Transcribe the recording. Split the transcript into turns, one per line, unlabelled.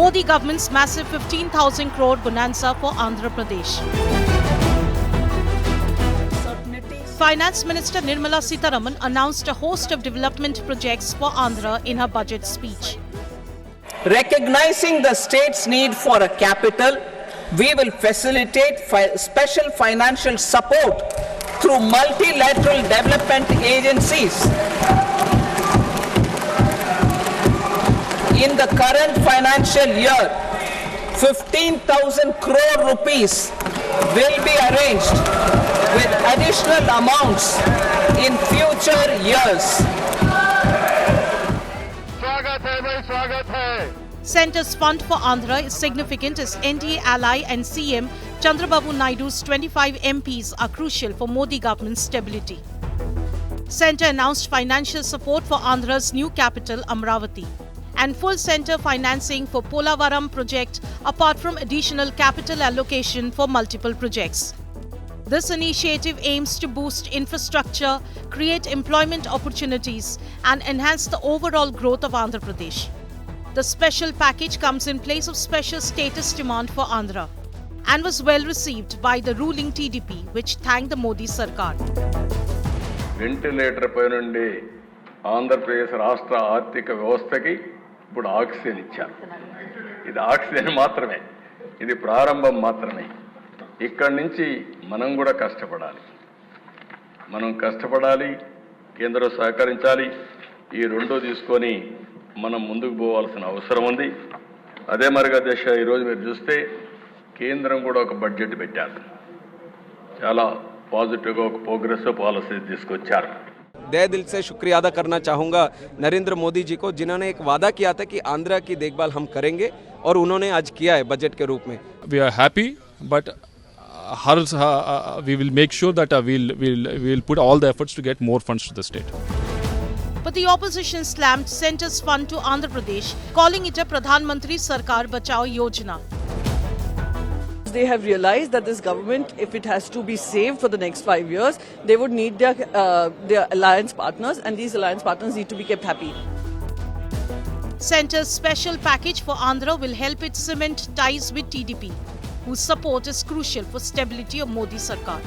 Modi government's massive 15,000 crore bonanza for Andhra Pradesh. Finance Minister Nirmala Sitharaman announced a host of development projects for Andhra in her budget speech.
Recognizing the state's need for a capital, we will facilitate special financial support through multilateral development agencies. In the current financial year, 15,000 crore rupees will be arranged with additional amounts in future years.
Centre's fund for Andhra is significant as NDA ally and CM Chandrababu Naidu's 25 MPs are crucial for Modi government's stability. Centre announced financial support for Andhra's new capital, Amravati, and full centre financing for Polavaram project apart from additional capital allocation for multiple projects. This initiative aims to boost infrastructure, create employment opportunities and enhance the overall growth of Andhra Pradesh. The special package comes in place of special status demand for Andhra and was well received by the ruling TDP, which thanked the Modi Sarkar.
Ventilator పై నుండి ఆంధ్రప్రదేశ్ రాష్ట్ర ఆర్థిక వ్యవస్థకి ఇప్పుడు oxygen ఇచ్చారు. ఇది oxygen మాత్రమే, ఇది ప్రారంభం మాత్రమే. ఇక్కడి నుంచి మనం కూడా కష్టపడాలి, కేంద్రం సహకరించాలి. ఈ రెండు తీసుకొని మనం ముందుకు పోవాల్సిన అవసరం ఉంది. అదే మరిగా దేశ ఈరోజు మీరు చూస్తే కేంద్రం కూడా ఒక బడ్జెట్ పెట్టారు, చాలా పాజిటివ్గా ఒక ప్రోగ్రెసివ్ పాలసీ తీసుకొచ్చారు.
तहे दिल से शुक्रिया अदा करना चाहूँगा नरेंद्र मोदी जी को, जिन्होंने एक वादा किया था कि आंध्रा की देखभाल हम करेंगे और उन्होंने आज किया है बजट के रूप में.
We are happy, but we will make sure that we'll put all the efforts to get more funds to the state.
But the opposition slammed Centre's fund to Andhra Pradesh, calling it a Pradhan Mantri Sarkar Bachao Yojana.
They have realized that this government, if it has to be saved for the next 5 years, they would need their alliance partners, and these alliance partners need to be kept happy.
Centre's special package for Andhra will help it cement ties with TDP, whose support is crucial for stability of Modi Sarkar.